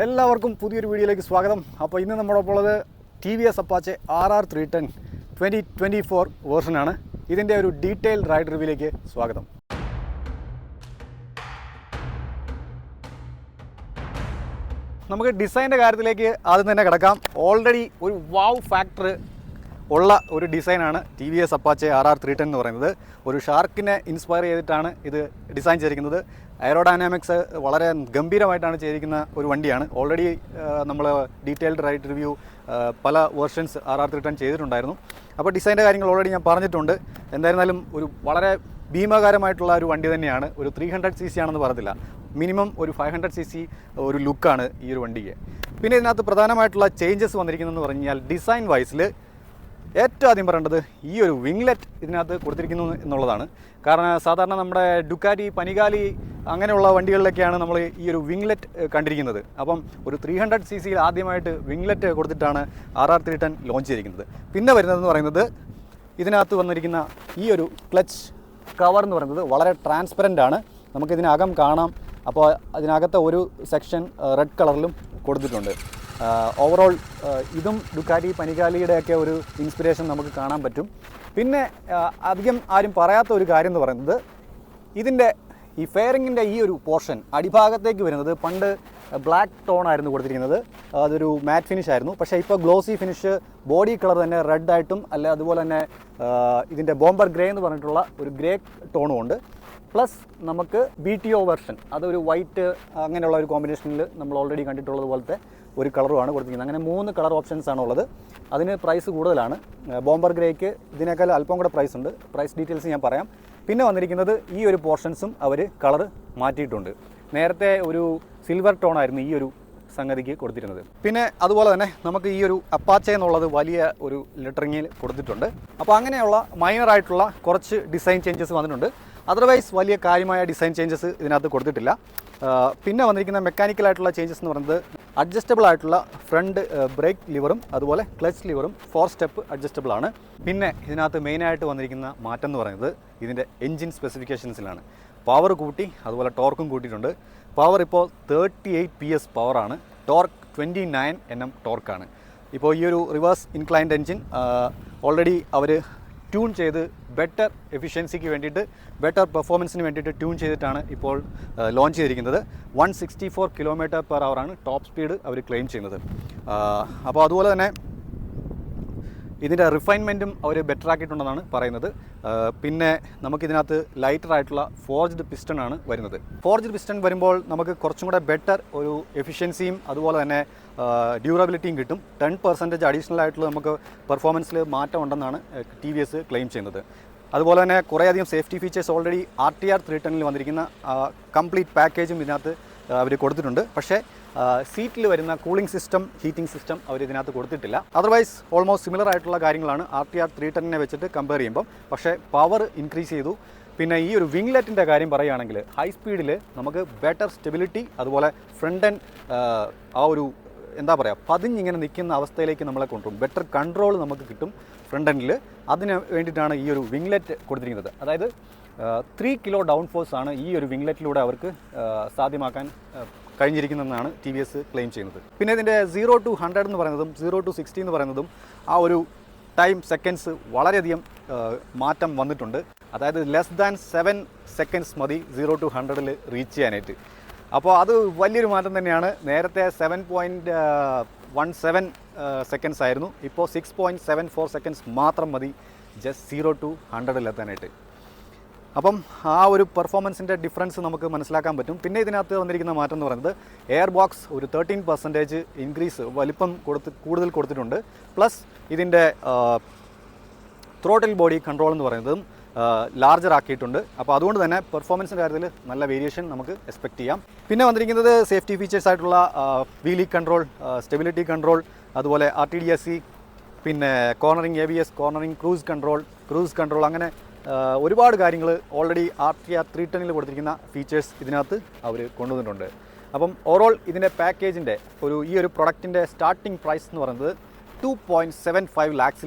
എല്ലാവർക്കും പുതിയൊരു വീഡിയോയിലേക്ക് സ്വാഗതം. അപ്പോൾ ഇന്ന് നമ്മളോടൊപ്പം ഉള്ളത് TVS Apache RR310 2024 വേർഷനാണ്. ഇതിൻ്റെ ഒരു ഡീറ്റെയിൽ റൈഡ് റിവ്യൂയിലേക്ക് സ്വാഗതം. നമുക്ക് ഡിസൈൻ്റെ കാര്യത്തിലേക്ക് ആദ്യം തന്നെ കിടക്കാം. ഓൾറെഡി ഒരു വാവ് ഫാക്ടർ ഉള്ള ഒരു ഡിസൈനാണ് TVS Apache RR310 എന്ന് പറയുന്നത്. ഒരു ഷാർക്കിനെ ഇൻസ്പയർ ചെയ്തിട്ടാണ് ഇത് ഡിസൈൻ ചെയ്തിരിക്കുന്നത്. എയറോഡൈനാമിക്സ് വളരെ ഗംഭീരമായിട്ടാണ് ചെയ്തിരിക്കുന്ന ഒരു വണ്ടിയാണ്. ഓൾറെഡി നമ്മൾ ഡീറ്റെയിൽഡ് റൈഡ് റിവ്യൂ പല വേർഷൻസ് RR310 ചെയ്തിട്ടുണ്ടായിരുന്നു. അപ്പോൾ ഡിസൈൻ്റെ കാര്യങ്ങൾ ഓൾറെഡി ഞാൻ പറഞ്ഞിട്ടുണ്ട്. എന്തായിരുന്നാലും ഒരു വളരെ ഭീമാകാരമായിട്ടുള്ള ഒരു വണ്ടി തന്നെയാണ്. ഒരു 300cc ആണെന്ന് പറയത്തില്ല, മിനിമം ഒരു 500cc ഒരു ലുക്കാണ് ഈ ഒരു വണ്ടിക്ക്. പിന്നെ ഇതിനകത്ത് പ്രധാനമായിട്ടുള്ള ചേഞ്ചസ് വന്നിരിക്കുന്നതെന്ന് പറഞ്ഞാൽ ഡിസൈൻ വൈസിൽ ഏറ്റവും ആദ്യം പറയേണ്ടത് ഈ ഒരു വിംഗ്ലെറ്റ് ഇതിനകത്ത് കൊടുത്തിരിക്കുന്നു എന്നുള്ളതാണ്. കാരണം സാധാരണ നമ്മുടെ ഡുക്കാറ്റി, പനികാലി അങ്ങനെയുള്ള വണ്ടികളിലൊക്കെയാണ് നമ്മൾ ഈ ഒരു വിംഗ്ലെറ്റ് കണ്ടിരിക്കുന്നത്. അപ്പം ഒരു 300cc ആദ്യമായിട്ട് വിംഗ്ലെറ്റ് കൊടുത്തിട്ടാണ് RR310 ലോഞ്ച് ചെയ്തിരിക്കുന്നത്. പിന്നെ വരുന്നതെന്ന് പറയുന്നത് ഇതിനകത്ത് വന്നിരിക്കുന്ന ഈ ഒരു ക്ലച്ച് കവർ എന്ന് പറയുന്നത് വളരെ ട്രാൻസ്പെറൻ്റ് ആണ്. നമുക്കിതിനകം കാണാം. അപ്പോൾ അതിനകത്തെ ഒരു സെക്ഷൻ റെഡ് കളറിലും കൊടുത്തിട്ടുണ്ട്. ഓവറോൾ ഇതും ഡുക്കാറ്റി, പനികാലിയുടെയൊക്കെ ഒരു ഇൻസ്പിറേഷൻ നമുക്ക് കാണാൻ പറ്റും. പിന്നെ അധികം ആരും പറയാത്ത ഒരു കാര്യം എന്ന് പറയുന്നത് ഇതിൻ്റെ ഈ ഫെയറിങ്ങിൻ്റെ ഈ ഒരു പോർഷൻ അടിഭാഗത്തേക്ക് വരുന്നത് പണ്ട് ബ്ലാക്ക് ടോൺ ആയിരുന്നു കൊടുത്തിരിക്കുന്നത്. അതൊരു മാറ്റ് ഫിനിഷ് ആയിരുന്നു. പക്ഷേ ഇപ്പോൾ ഗ്ലോസി ഫിനിഷ്, ബോഡി കളർ തന്നെ റെഡ് ആയിട്ടും അല്ല അതുപോലെ തന്നെ ഇതിൻ്റെ ബോംബർ ഗ്രേ എന്ന് പറഞ്ഞിട്ടുള്ള ഒരു ഗ്രേ ടോണും ഉണ്ട്. പ്ലസ് നമുക്ക് BTO വെർഷൻ, അതൊരു വൈറ്റ് അങ്ങനെയുള്ള ഒരു കോമ്പിനേഷനിൽ നമ്മൾ ഓൾറെഡി കണ്ടിട്ടുള്ളത് പോലത്തെ ഒരു കളറുമാണ് കൊടുത്തിരിക്കുന്നത്. അങ്ങനെ 3 കളർ ഓപ്ഷൻസ് ആണ് ഉള്ളത്. അതിന് പ്രൈസ് കൂടുതലാണ്. ബോംബർ ഗ്രേക്ക് ഇതിനേക്കാൾ അല്പം കൂടെ പ്രൈസ് ഉണ്ട്. പ്രൈസ് ഡീറ്റെയിൽസ് ഞാൻ പറയാം. പിന്നെ വന്നിരിക്കുന്നത് ഈ ഒരു പോർഷൻസും അവർ കളർ മാറ്റിയിട്ടുണ്ട്. നേരത്തെ ഒരു സിൽവർ ടോൺ ആയിരുന്നു ഈ ഒരു സംഗതിക്ക് കൊടുത്തിരുന്നത്. പിന്നെ അതുപോലെ തന്നെ നമുക്ക് ഈ ഒരു അപ്പാച്ചെ എന്നുള്ളത് വലിയ ഒരു ലെറ്ററിങ്ങിൽ കൊടുത്തിട്ടുണ്ട്. അപ്പോൾ അങ്ങനെയുള്ള മൈനറായിട്ടുള്ള കുറച്ച് ഡിസൈൻ ചേഞ്ചസ് വന്നിട്ടുണ്ട്. അതർവൈസ് വലിയ കാര്യമായ ഡിസൈൻ ചേഞ്ചസ് ഇതിനകത്ത് കൊടുത്തിട്ടില്ല. പിന്നെ വന്നിരിക്കുന്ന മെക്കാനിക്കലായിട്ടുള്ള ചേഞ്ചസ് എന്ന് പറയുന്നത് അഡ്ജസ്റ്റബിൾ ആയിട്ടുള്ള ഫ്രണ്ട് ബ്രേക്ക് ലിവറും അതുപോലെ ക്ലച്ച് ലിവറും 4 സ്റ്റെപ്പ് അഡ്ജസ്റ്റബിൾ ആണ്. പിന്നെ ഇതിനകത്ത് മെയിനായിട്ട് വന്നിരിക്കുന്ന മാറ്റം എന്ന് പറയുന്നത് ഇതിൻ്റെ എൻജിൻ സ്പെസിഫിക്കേഷൻസിലാണ്. പവർ കൂട്ടി, അതുപോലെ ടോർക്കും കൂട്ടിയിട്ടുണ്ട്. പവർ ഇപ്പോൾ 38 PS പവറാണ്. Torque 29 Nm ടോർക്കാണ്. ഇപ്പോൾ ഈ ഒരു റിവേഴ്സ് ഇൻക്ലൈൻഡ് എൻജിൻ ഓൾറെഡി അവർ ട്യൂൺ ചെയ്ത് ബെറ്റർ എഫിഷ്യൻസിക്ക് വേണ്ടിയിട്ട്, ബെറ്റർ പെർഫോമൻസിന് വേണ്ടിയിട്ട് ട്യൂൺ ചെയ്തിട്ടാണ് ഇപ്പോൾ ലോഞ്ച് ചെയ്തിരിക്കുന്നത്. 164 km/h ആണ് ടോപ്പ് സ്പീഡ് അവർ ക്ലെയിം ചെയ്യുന്നത്. അപ്പോൾ അതുപോലെ തന്നെ ഇതിൻ്റെ റിഫൈൻമെൻറ്റും അവർ ബെറ്റർ ആക്കിയിട്ടുണ്ടെന്നാണ് പറയുന്നത്. പിന്നെ നമുക്കിതിനകത്ത് ലൈറ്റർ ആയിട്ടുള്ള ഫോർജ്ഡ് പിസ്റ്റൺ ആണ് വരുന്നത്. ഫോർജ്ഡ് പിസ്റ്റൺ വരുമ്പോൾ നമുക്ക് കുറച്ചും കൂടെ ബെറ്റർ ഒരു എഫിഷ്യൻസിയും അതുപോലെ തന്നെ ഡ്യൂറബിലിറ്റിയും കിട്ടും. 10% അഡീഷണൽ ആയിട്ടുള്ള നമുക്ക് പെർഫോമൻസിൽ മാറ്റം ഉണ്ടെന്നാണ് TVS ക്ലെയിം ചെയ്യുന്നത്. അതുപോലെ തന്നെ കുറേയധികം സേഫ്റ്റി ഫീച്ചേഴ്സ് ഓൾറെഡി RTR310 വന്നിരിക്കുന്ന കംപ്ലീറ്റ് പാക്കേജും ഇതിനകത്ത് അവർ കൊടുത്തിട്ടുണ്ട്. പക്ഷേ സീറ്റിൽ വരുന്ന കൂളിംഗ് സിസ്റ്റം, ഹീറ്റിംഗ് സിസ്റ്റം അവർ ഇതിനകത്ത് കൊടുത്തിട്ടില്ല. അതർവൈസ് ഓൾമോസ്റ്റ് സിമിലർ ആയിട്ടുള്ള കാര്യങ്ങളാണ് RTR310 വെച്ചിട്ട് കമ്പയർ ചെയ്യുമ്പോൾ. പക്ഷേ പവർ ഇൻക്രീസ് ചെയ്തു. പിന്നെ ഈ ഒരു വിംഗ്ലെറ്റിൻ്റെ കാര്യം പറയുകയാണെങ്കിൽ ഹൈ സ്പീഡിൽ നമുക്ക് ബെറ്റർ സ്റ്റെബിലിറ്റി, അതുപോലെ ഫ്രണ്ട് ആൻഡ് ആ ഒരു എന്താ പറയുക പതിഞ്ഞിങ്ങനെ നിൽക്കുന്ന അവസ്ഥയിലേക്ക് നമ്മളെ കൊണ്ടുവരും. ബെറ്റർ കൺട്രോൾ നമുക്ക് കിട്ടും ഫ്രണ്ട് എൻഡിൽ. അതിന് വേണ്ടിയിട്ടാണ് ഈ ഒരു വിംഗ്ലെറ്റ് കൊടുത്തിരിക്കുന്നത്. അതായത് 3 കിലോ ഡൗൺ ഫോഴ്സ് ആണ് ഈ ഒരു വിംഗ്ലെറ്റിലൂടെ അവർക്ക് സാധ്യമാക്കാൻ കഴിഞ്ഞിരിക്കുന്നതെന്നാണ് TVS ക്ലെയിം ചെയ്യുന്നത്. പിന്നെ ഇതിൻ്റെ 0 to 100 എന്ന് പറയുന്നതും 0 to 60 എന്ന് പറയുന്നതും ആ ഒരു ടൈം സെക്കൻഡ്സ് വളരെയധികം മാറ്റം വന്നിട്ടുണ്ട്. അതായത് ലെസ് ദാൻ 7 seconds മതി 0 to 100 റീച്ച് ചെയ്യാനായിട്ട്. അപ്പോൾ അത് വലിയൊരു മാറ്റം തന്നെയാണ്. നേരത്തെ 7.17 seconds ആയിരുന്നു. ഇപ്പോൾ 6.74 seconds മാത്രം മതി ജസ്റ്റ് 0 to 100 എത്താനായിട്ട്. അപ്പം ആ ഒരു പെർഫോമൻസിൻ്റെ ഡിഫറൻസ് നമുക്ക് മനസ്സിലാക്കാൻ പറ്റും. പിന്നെ ഇതിനകത്ത് വന്നിരിക്കുന്ന മാറ്റം എന്ന് പറയുന്നത് എയർ ബോക്സ് ഒരു 13% ഇൻക്രീസ് വലിപ്പം കൂടുതൽ കൊടുത്തിട്ടുണ്ട്. പ്ലസ് ഇതിൻ്റെ ത്രോട്ടിൽ ബോഡി കൺട്രോൾ എന്ന് പറയുന്നതും ലാർജർ ആക്കിയിട്ടുണ്ട്. അപ്പോൾ അതുകൊണ്ട് തന്നെ പെർഫോമൻസിൻ്റെ കാര്യത്തിൽ നല്ല വേരിയേഷൻ നമുക്ക് എക്സ്പെക്റ്റ് ചെയ്യാം. പിന്നെ വന്നിരിക്കുന്നത് സേഫ്റ്റി ഫീച്ചേഴ്സ് ആയിട്ടുള്ള വീലി കൺട്രോൾ, സ്റ്റെബിലിറ്റി കൺട്രോൾ, അതുപോലെ RTDSC, പിന്നെ cornering ABS, cornering cruise control അങ്ങനെ ഒരുപാട് കാര്യങ്ങൾ ഓൾറെഡി RTR310 കൊടുത്തിരിക്കുന്ന ഫീച്ചേഴ്സ് ഇതിനകത്ത് അവർ കൊണ്ടുവന്നിട്ടുണ്ട്. അപ്പം ഓവറോൾ ഇതിൻ്റെ പാക്കേജിൻ്റെ ഈ ഒരു പ്രൊഡക്റ്റിൻ്റെ സ്റ്റാർട്ടിംഗ് പ്രൈസ് എന്ന് പറയുന്നത് 2.75 lakhs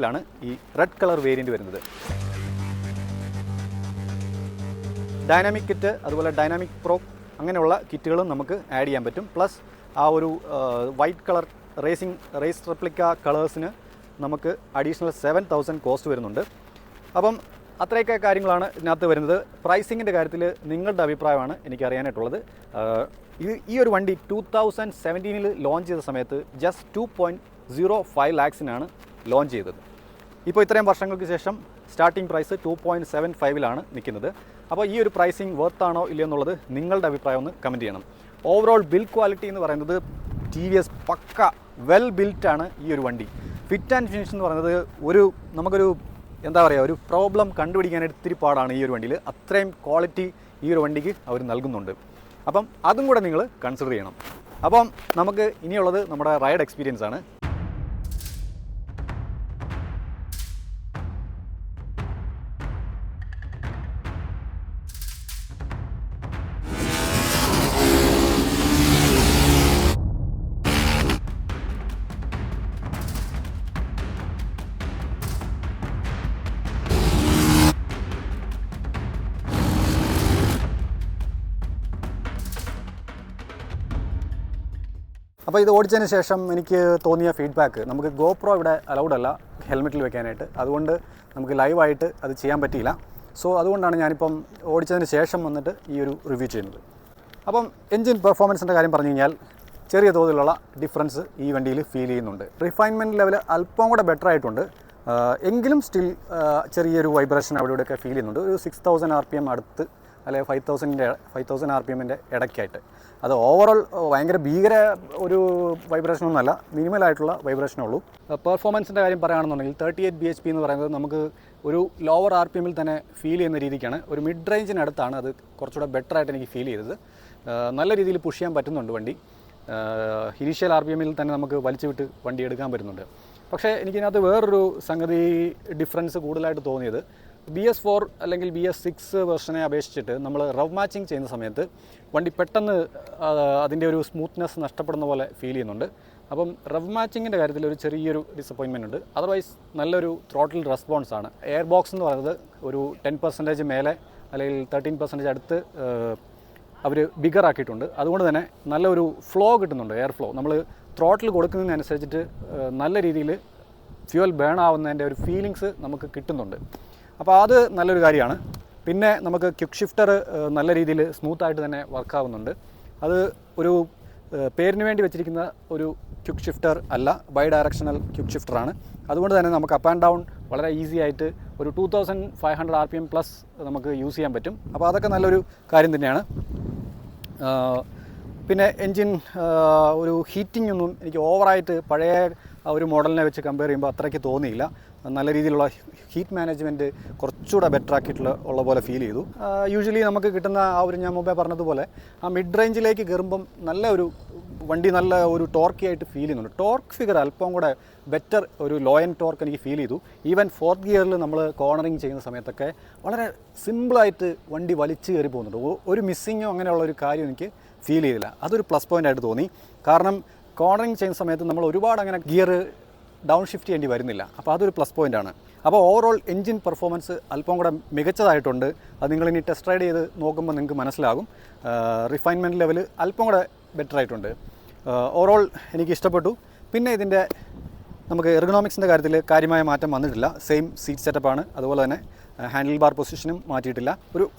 ഈ റെഡ് കളർ വേരിയൻറ്റ് വരുന്നത്. ഡൈനാമിക് കിറ്റ്, അതുപോലെ ഡൈനാമിക് പ്രോ അങ്ങനെയുള്ള കിറ്റുകളും നമുക്ക് ആഡ് ചെയ്യാൻ പറ്റും. പ്ലസ് ആ ഒരു വൈറ്റ് കളർ റേസ് റെപ്ലിക്ക കളേഴ്സിന് നമുക്ക് അഡീഷണൽ 7,000 കോസ്റ്റ് വരുന്നുണ്ട്. അപ്പം അത്രയൊക്കെ കാര്യങ്ങളാണ് ഇതിനകത്ത് വരുന്നത്. പ്രൈസിങ്ങിൻ്റെ കാര്യത്തിൽ നിങ്ങളുടെ അഭിപ്രായമാണ് എനിക്ക് അറിയാനായിട്ടുള്ളത്. ഈ ഒരു വണ്ടി 2017 ലോഞ്ച് ചെയ്ത സമയത്ത് ജസ്റ്റ് 2.05 lakhs ലോഞ്ച് ചെയ്തത്. ഇപ്പോൾ ഇത്രയും വർഷങ്ങൾക്ക് ശേഷം സ്റ്റാർട്ടിംഗ് പ്രൈസ് 2.75 നിൽക്കുന്നത്. അപ്പോൾ ഈ ഒരു പ്രൈസിങ് വർത്താണോ ഇല്ലയോ എന്നുള്ളത് നിങ്ങളുടെ അഭിപ്രായം ഒന്ന് കമൻറ്റ് ചെയ്യണം. ഓവറോൾ ബിൽഡ് ക്വാളിറ്റി എന്ന് പറയുന്നത് TVS പക്ക വെൽ ബിൽറ്റാണ് ഈ ഒരു വണ്ടി. ഫിറ്റ് ആൻഡ് ഫിനിഷ് എന്ന് പറയുന്നത് നമുക്കൊരു എന്താ പറയുക, ഒരു പ്രോബ്ലം കണ്ടുപിടിക്കാനായിട്ട് ഇത്തിരി പാടാണ് ഈ ഒരു വണ്ടിയിൽ. അത്രയും ക്വാളിറ്റി ഈ ഒരു വണ്ടിക്ക് അവർ നൽകുന്നുണ്ട്. അപ്പം അതും കൂടെ നിങ്ങൾ കൺസിഡർ ചെയ്യണം. അപ്പം നമുക്ക് ഇനിയുള്ളത് നമ്മുടെ റൈഡ് എക്സ്പീരിയൻസ് ആണ്. അപ്പോൾ ഇത് ഓടിച്ചതിന് ശേഷം എനിക്ക് തോന്നിയ ഫീഡ്ബാക്ക്, നമുക്ക് GoPro ഇവിടെ അലൗഡ് അല്ല ഹെൽമെറ്റിൽ വെക്കാനായിട്ട്, അതുകൊണ്ട് നമുക്ക് ലൈവായിട്ട് അത് ചെയ്യാൻ പറ്റിയില്ല. സോ അതുകൊണ്ടാണ് ഞാനിപ്പം ഓടിച്ചതിന് ശേഷം വന്നിട്ട് ഈ ഒരു റിവ്യൂ ചെയ്യുന്നത്. അപ്പം എൻജിൻ പെർഫോമൻസിൻ്റെ കാര്യം പറഞ്ഞു കഴിഞ്ഞാൽ ചെറിയ തോതിലുള്ള ഡിഫറൻസ് ഈ വണ്ടിയിൽ ഫീൽ ചെയ്യുന്നുണ്ട്. റിഫൈൻമെൻറ്റ് ലെവൽ അല്പം കൂടെ ബെറ്റർ ആയിട്ടുണ്ട്. എങ്കിലും സ്റ്റിൽ ചെറിയൊരു വൈബ്രേഷൻ അവിടെ ഇവിടെയൊക്കെ ഫീൽ ചെയ്യുന്നുണ്ട്. ഒരു 6,000 RPM അടുത്ത്, അല്ലെങ്കിൽ 5,000 RPM ഇടയ്ക്കായിട്ട്. അത് ഓവറോൾ ഭയങ്കര ഭീകര ഒരു വൈബ്രേഷനൊന്നുമല്ല, മിനിമലായിട്ടുള്ള വൈബ്രേഷനുള്ളൂ. പെർഫോമൻസിൻ്റെ കാര്യം പറയുകയാണെന്നുണ്ടെങ്കിൽ 38 bhp എന്ന് പറയുന്നത് നമുക്ക് ഒരു ലോവർ RPM തന്നെ ഫീൽ ചെയ്യുന്ന രീതിക്കാണ്. ഒരു മിഡ് റേഞ്ചിനടുത്താണ് അത് കുറച്ചുകൂടെ ബെറ്ററായിട്ട് എനിക്ക് ഫീൽ ചെയ്തത്. നല്ല രീതിയിൽ പുഷ് ചെയ്യാൻ പറ്റുന്നുണ്ട് വണ്ടി. ഇനീഷ്യൽ RPM തന്നെ നമുക്ക് വലിച്ചു വിട്ട് വണ്ടി എടുക്കാൻ പറ്റുന്നുണ്ട്. പക്ഷേ എനിക്കിതിനകത്ത് വേറൊരു സംഗതി ഡിഫറൻസ് കൂടുതലായിട്ട് തോന്നിയത്, BS4 അല്ലെങ്കിൽ BS6 വെർഷനെ അപേക്ഷിച്ചിട്ട് നമ്മൾ റവ് മാച്ചിങ് ചെയ്യുന്ന സമയത്ത് വണ്ടി പെട്ടെന്ന് അതിൻ്റെ ഒരു സ്മൂത്ത്നെസ് നഷ്ടപ്പെടുന്ന പോലെ ഫീൽ ചെയ്യുന്നുണ്ട്. അപ്പം റവ് മാച്ചിങ്ങിൻ്റെ കാര്യത്തിൽ ഒരു ചെറിയൊരു ഡിസപ്പോയിൻമെൻ്റ് ഉണ്ട്. അതർവൈസ് നല്ലൊരു ത്രോട്ടിൽ റെസ്പോൺസ് ആണ്. എയർ ബോക്സ് എന്ന് പറയുന്നത് ഒരു 10% മേലെ അല്ലെങ്കിൽ 13% അടുത്ത് അവർ ബിഗർ ആക്കിയിട്ടുണ്ട്. അതുകൊണ്ട് തന്നെ നല്ലൊരു ഫ്ലോ കിട്ടുന്നുണ്ട്, എയർ ഫ്ലോ. നമ്മൾ ത്രോട്ടിൽ കൊടുക്കുന്നതിനനുസരിച്ചിട്ട് നല്ല രീതിയിൽ ഫ്യൂവൽ ബേൺ ആവുന്നതിൻ്റെ ഒരു ഫീലിങ്സ് നമുക്ക് കിട്ടുന്നുണ്ട്. അപ്പോൾ അത് നല്ലൊരു കാര്യമാണ്. പിന്നെ നമുക്ക് ക്വിക്ക് ഷിഫ്റ്റർ നല്ല രീതിയിൽ സ്മൂത്തായിട്ട് തന്നെ വർക്കാവുന്നുണ്ട്. അത് ഒരു പേരിന് വേണ്ടി വെച്ചിരിക്കുന്ന ഒരു ക്വിക്ക് ഷിഫ്റ്റർ അല്ല, ബൈ ഡയറക്ഷണൽ ക്വിക്ക് ഷിഫ്റ്ററാണ്. അതുകൊണ്ട് തന്നെ നമുക്ക് അപ്പ് ആൻഡ് ഡൗൺ വളരെ ഈസി ആയിട്ട് ഒരു 2,500 RPM പ്ലസ് നമുക്ക് യൂസ് ചെയ്യാൻ പറ്റും. അപ്പോൾ അതൊക്കെ നല്ലൊരു കാര്യം തന്നെയാണ്. പിന്നെ എൻജിൻ ഒരു ഹീറ്റിംഗ് ഒന്നും എനിക്ക് ഓവറായിട്ട് പഴയ ഒരു മോഡലിനെ വെച്ച് കമ്പയർ ചെയ്യുമ്പോൾ അത്രയ്ക്ക് തോന്നിയില്ല. നല്ല രീതിയിലുള്ള ഹീറ്റ് മാനേജ്മെൻറ്റ് കുറച്ചുകൂടെ ബെറ്റർ ആക്കിയിട്ടുള്ള പോലെ ഫീൽ ചെയ്തു. യൂഷ്വലി നമുക്ക് കിട്ടുന്ന ആ ഒരു, ഞാൻ മുമ്പേ പറഞ്ഞതുപോലെ, ആ മിഡ് റേഞ്ചിലേക്ക് കയറുമ്പം നല്ല ഒരു ടോർക്കി ആയിട്ട് ഫീൽ ചെയ്യുന്നുണ്ട്. ടോർക്ക് ഫിഗർ അല്പം കൂടെ ബെറ്റർ, ഒരു ലോ എൻഡ് ടോർക്ക് എനിക്ക് ഫീൽ ചെയ്തു. ഈവൻ 4th ഗിയറിൽ നമ്മൾ കോർണറിങ് ചെയ്യുന്ന സമയത്തൊക്കെ വളരെ സിമ്പിളായിട്ട് വണ്ടി വലിച്ചു കയറി പോകുന്നുണ്ട്. ഒരു മിസ്സിങ്ങോ അങ്ങനെയുള്ള ഒരു കാര്യം എനിക്ക് ഫീൽ ചെയ്തില്ല. അതൊരു പ്ലസ് പോയിൻ്റ് ആയിട്ട് തോന്നി. കാരണം കോർണറിങ് ചെയ്യുന്ന സമയത്ത് നമ്മൾ ഒരുപാട് അങ്ങനെ ഗിയർ ഡൗൺ ഷിഫ്റ്റ് ചെയ്യേണ്ടി വരുന്നില്ല. അപ്പോൾ അതൊരു പ്ലസ് പോയിൻ്റാണ്. അപ്പോൾ ഓവറോൾ എൻജിൻ പെർഫോമൻസ് അല്പം കൂടെ മികച്ചതായിട്ടുണ്ട്. അത് നിങ്ങളിനി ടെസ്റ്റ് റൈഡ് ചെയ്ത് നോക്കുമ്പോൾ നിങ്ങൾക്ക് മനസ്സിലാകും. റിഫൈൻമെൻറ്റ് ലെവൽ അല്പം കൂടെ ബെറ്റർ ആയിട്ടുണ്ട്. ഓവറോൾ എനിക്ക് ഇഷ്ടപ്പെട്ടു. പിന്നെ ഇതിൻ്റെ നമുക്ക് എർഗണോമിക്സിൻ്റെ കാര്യത്തിൽ കാര്യമായ മാറ്റം വന്നിട്ടില്ല. സെയിം സീറ്റ് സെറ്റപ്പാണ്. അതുപോലെ തന്നെ ഹാൻഡിൽ ബാർ പൊസിഷനും മാറ്റിയിട്ടില്ല.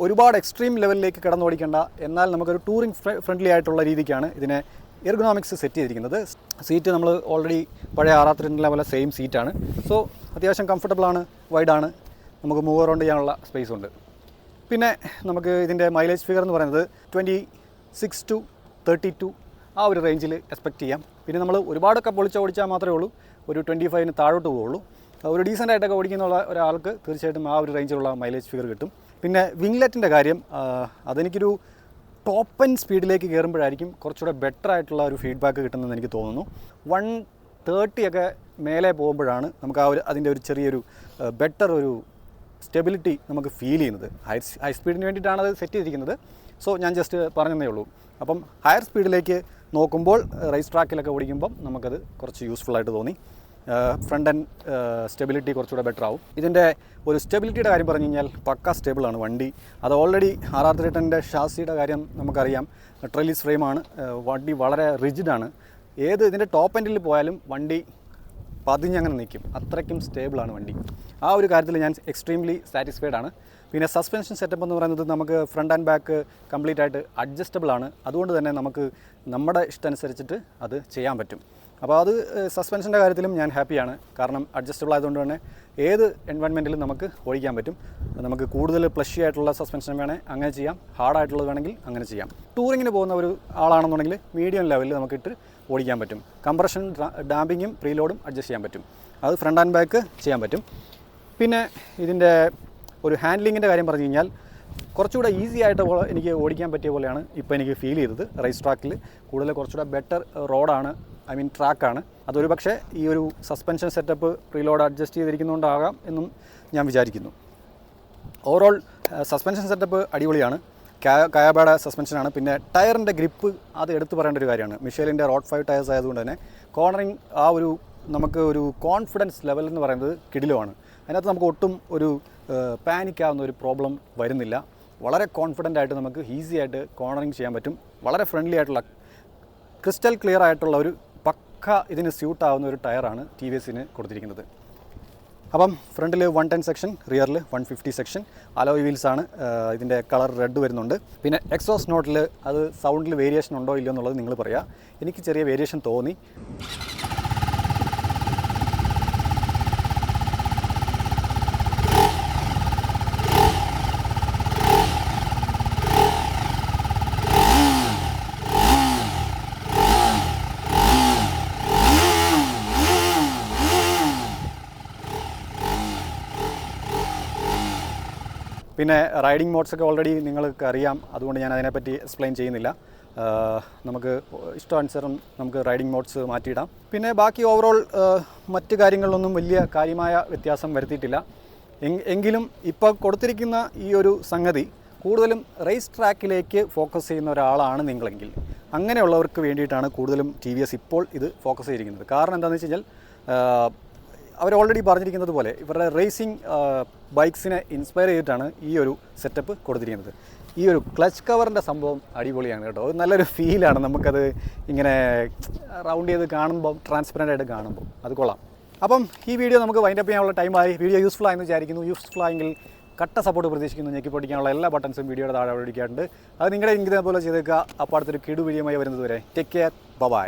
ഒരുപാട് എക്സ്ട്രീം ലെവലിലേക്ക് കിടന്നോടിക്കേണ്ട, എന്നാൽ നമുക്കൊരു ടൂറിംഗ് ഫ്രണ്ട്ലി ആയിട്ടുള്ള രീതിക്കാണ് ഇതിനെ എർഗണോമിക്സ് സെറ്റ് ചെയ്തിരിക്കുന്നത്. സീറ്റ് നമ്മൾ ഓൾറെഡി പഴയ 63 പോലെ സെയിം സീറ്റാണ്. സോ അത്യാവശ്യം കംഫർട്ടബിളാണ്, വൈഡാണ്, നമുക്ക് മൂവ് അറൗണ്ട് ചെയ്യാനുള്ള സ്പേസ് ഉണ്ട്. പിന്നെ നമുക്ക് ഇതിൻ്റെ മൈലേജ് ഫിഗർ എന്ന് പറയുന്നത് 26 to 32 ആ ഒരു റേഞ്ചിൽ എക്സ്പെക്റ്റ് ചെയ്യാം. പിന്നെ നമ്മൾ ഒരുപാടൊക്കെ ഓടിച്ചാൽ മാത്രമേ ഉള്ളൂ ഒരു 25 താഴോട്ട് പോവുള്ളൂ. ഒരു ഡീസൻ്റ് ആയിട്ടൊക്കെ ഓടിക്കുന്ന ഒരാൾക്ക് തീർച്ചയായിട്ടും ആ ഒരു റേഞ്ചിലുള്ള മൈലേജ് ഫിഗർ കിട്ടും. പിന്നെ വിംഗ്ലെറ്റിൻ്റെ കാര്യം, അതെനിക്കൊരു ടോപ്പ് എൻഡ് സ്പീഡിലേക്ക് കയറുമ്പോഴായിരിക്കും കുറച്ചുകൂടെ ബെറ്റർ ആയിട്ടുള്ള ഒരു ഫീഡ്ബാക്ക് കിട്ടുന്നതെന്ന് എനിക്ക് തോന്നുന്നു. 130 ഒക്കെ മേലെ പോകുമ്പോഴാണ് നമുക്ക് അതിൻ്റെ ഒരു ചെറിയൊരു ബെറ്റർ ഒരു സ്റ്റെബിലിറ്റി നമുക്ക് ഫീൽ ചെയ്യുന്നത്. ഹൈ സ്പീഡിന് വേണ്ടിയിട്ടാണ് അത് സെറ്റ് ചെയ്തിരിക്കുന്നത്. സോ ഞാൻ ജസ്റ്റ് പറഞ്ഞതേ ഉള്ളൂ. അപ്പം ഹയർ സ്പീഡിലേക്ക് നോക്കുമ്പോൾ റേസ് ട്രാക്കിലൊക്കെ ഓടിക്കുമ്പം നമുക്കത് കുറച്ച് യൂസ്ഫുള്ളായിട്ട് തോന്നി. ഫ്രണ്ട് ആൻഡ് സ്റ്റെബിലിറ്റി കുറച്ചുകൂടെ ബെറ്റർ ആവും. ഇതിൻ്റെ ഒരു സ്റ്റെബിലിറ്റിയുടെ കാര്യം പറഞ്ഞു കഴിഞ്ഞാൽ പക്ക സ്റ്റേബിളാണ് വണ്ടി. അത് ഓൾറെഡി RR310ൻ്റെ ഷാസിയുടെ കാര്യം നമുക്കറിയാം, ട്രെലിസ് ഫ്രെയിമാണ്. വണ്ടി വളരെ റിജിഡാണ്. ഇതിൻ്റെ ടോപ്പ് എൻഡിൽ പോയാലും വണ്ടി പതിഞ്ഞങ്ങനെ നിൽക്കും, അത്രയ്ക്കും സ്റ്റേബിളാണ് വണ്ടി. ആ ഒരു കാര്യത്തിൽ ഞാൻ എക്സ്ട്രീംലി സാറ്റിസ്ഫൈഡ് ആണ്. പിന്നെ സസ്പെൻഷൻ സെറ്റപ്പ് എന്ന് പറയുന്നത് നമുക്ക് ഫ്രണ്ട് ആൻഡ് ബാക്ക് കംപ്ലീറ്റ് ആയിട്ട് അഡ്ജസ്റ്റബിൾ ആണ്. അതുകൊണ്ട് തന്നെ നമുക്ക് നമ്മുടെ ഇഷ്ടമനുസരിച്ചിട്ട് അത് ചെയ്യാൻ പറ്റും. അപ്പോൾ അത് സസ്പെൻഷൻ്റെ കാര്യത്തിലും ഞാൻ ഹാപ്പിയാണ്. കാരണം അഡ്ജസ്റ്റബിൾ ആയതുകൊണ്ട് തന്നെ ഏത് എൻവയൺമെൻറ്റിലും നമുക്ക് ഓടിക്കാൻ പറ്റും. നമുക്ക് കൂടുതൽ പ്ലഷി ആയിട്ടുള്ള സസ്പെൻഷൻ വേണമെങ്കിൽ അങ്ങനെ ചെയ്യാം, ഹാർഡായിട്ടുള്ളത് വേണമെങ്കിൽ അങ്ങനെ ചെയ്യാം. ടൂറിങ്ങിന് പോകുന്ന ഒരു ആളാണെന്നുണ്ടെങ്കിൽ മീഡിയം ലെവലിൽ നമുക്കിട്ട് ഓടിക്കാൻ പറ്റും. കംപ്രഷൻ ഡാമ്പിങ്ങും പ്രീലോഡും അഡ്ജസ്റ്റ് ചെയ്യാൻ പറ്റും. അത് ഫ്രണ്ട് ആൻഡ് ബാക്ക് ചെയ്യാൻ പറ്റും. പിന്നെ ഇതിൻ്റെ ഒരു ഹാൻഡ്ലിങ്ങിൻ്റെ കാര്യം പറഞ്ഞു കഴിഞ്ഞാൽ കുറച്ചുകൂടെ ഈസി ആയിട്ട് എനിക്ക് ഓടിക്കാൻ പറ്റിയ പോലെയാണ് ഇപ്പോൾ എനിക്ക് ഫീൽ ചെയ്തത്. റേസ് ട്രാക്കിൽ കൂടുതൽ കുറച്ചുകൂടെ ബെറ്റർ റോഡാണ്, ട്രാക്കാണ്. അതൊരു പക്ഷേ ഈ ഒരു സസ്പെൻഷൻ സെറ്റപ്പ് പ്രീലോഡ് അഡ്ജസ്റ്റ് ചെയ്തിരിക്കുന്നതുകൊണ്ടാകാം എന്നും ഞാൻ വിചാരിക്കുന്നു. ഓവറോൾ സസ്പെൻഷൻ സെറ്റപ്പ് അടിപൊളിയാണ്. കയാബയുടെ സസ്പെൻഷനാണ്. പിന്നെ ടയറിൻ്റെ ഗ്രിപ്പ് അത് എടുത്തു പറയേണ്ട ഒരു കാര്യമാണ്. മിഷേലിൻ്റെ റോഡ് 5 ടയേഴ്സ് ആയതുകൊണ്ട് തന്നെ കോർണറിങ് നമുക്ക് ഒരു കോൺഫിഡൻസ് ലെവൽ എന്ന് പറയുന്നത് കിടിലുമാണ്. അതിനകത്ത് നമുക്ക് ഒട്ടും ഒരു പാനിക്കാവുന്ന ഒരു പ്രോബ്ലം വരുന്നില്ല. വളരെ കോൺഫിഡൻ്റ് ആയിട്ട് നമുക്ക് ഈസി ആയിട്ട് കോർണറിങ് ചെയ്യാൻ പറ്റും. വളരെ ഫ്രണ്ട്ലി ആയിട്ടുള്ള ക്രിസ്റ്റൽ ക്ലിയർ ആയിട്ടുള്ള ഒരു പക്ക ഇതിന് സ്യൂട്ടാവുന്ന ഒരു ടയറാണ് TVS കൊടുത്തിരിക്കുന്നത്. അപ്പം ഫ്രണ്ടിൽ 110 സെക്ഷൻ, റിയറിൽ 150 സെക്ഷൻ, അലോയ് വീൽസാണ്. ഇതിൻ്റെ കളർ റെഡ് വരുന്നുണ്ട്. പിന്നെ എക്സോസ്റ്റ് നോട്ടിൽ അത് സൗണ്ടിൽ വേരിയേഷൻ ഉണ്ടോ ഇല്ലയോ എന്നുള്ളത് നിങ്ങൾ പറയുക. എനിക്ക് ചെറിയ വേരിയേഷൻ തോന്നി. പിന്നെ റൈഡിംഗ് മോഡ്സൊക്കെ ഓൾറെഡി നിങ്ങൾക്ക് അറിയാം, അതുകൊണ്ട് ഞാൻ അതിനെപ്പറ്റി എക്സ്പ്ലെയിൻ ചെയ്യുന്നില്ല. നമുക്ക് ഇഷ്ടാനുസരണം നമുക്ക് റൈഡിംഗ് മോഡ്സ് മാറ്റിയിടാം. പിന്നെ ബാക്കി ഓവറോൾ മറ്റ് കാര്യങ്ങളിലൊന്നും വലിയ കാര്യമായ വ്യത്യാസം വരുത്തിയിട്ടില്ല. എങ്കിലും ഇപ്പോൾ കൊടുത്തിരിക്കുന്ന ഈ ഒരു സംഗതി കൂടുതലും റേസ് ട്രാക്കിലേക്ക് ഫോക്കസ് ചെയ്യുന്ന ഒരാളാണ് നിങ്ങളെങ്കിൽ, അങ്ങനെയുള്ളവർക്ക് വേണ്ടിയിട്ടാണ് കൂടുതലും TVS ഇപ്പോൾ ഇത് ഫോക്കസ് ചെയ്തിരിക്കുന്നത്. കാരണം എന്താണെന്ന് വെച്ച് കഴിഞ്ഞാൽ അവർ ഓൾറെഡി പറഞ്ഞിരിക്കുന്നത് പോലെ ഇവരുടെ റേസിംഗ് ബൈക്സിനെ ഇൻസ്പയർ ചെയ്തിട്ടാണ് ഈ ഒരു സെറ്റപ്പ് കൊടുത്തിരിക്കുന്നത്. ഈ ഒരു ക്ലച്ച് കവറിൻ്റെ സംഭവം അടിപൊളിയാണ് കേട്ടോ. അത് നല്ലൊരു ഫീലാണ് നമുക്കത് ഇങ്ങനെ റൗണ്ട് ചെയ്ത് കാണുമ്പോൾ, ട്രാൻസ്പെറൻ്റ് ആയിട്ട് കാണുമ്പോൾ അത് കൊള്ളാം. അപ്പം ഈ വീഡിയോ നമുക്ക് വൈൻഡപ്പ് ചെയ്യാനുള്ള ടൈമായി. വീഡിയോ യൂസ്ഫുൾ ആയെന്ന് വിചാരിക്കുന്നു. യൂസ്ഫുൾ ആയെങ്കിൽ കട്ട സപ്പോർട്ട് പ്രതീക്ഷിക്കുന്നു. ഞെക്കി പൊടിക്കാനുള്ള എല്ലാ ബട്ടൺസും വീഡിയോയുടെ താഴെ ഒഴിക്കാറുണ്ട്. അത് നിങ്ങളുടെ ഇതേപോലെ ചെയ്തേക്കുക. അപ്പോൾ അടുത്തൊരു കിടു വീഡിയോയുമായി വരുന്നത് വരെ ടേക്ക് കെയർ, ബൈ.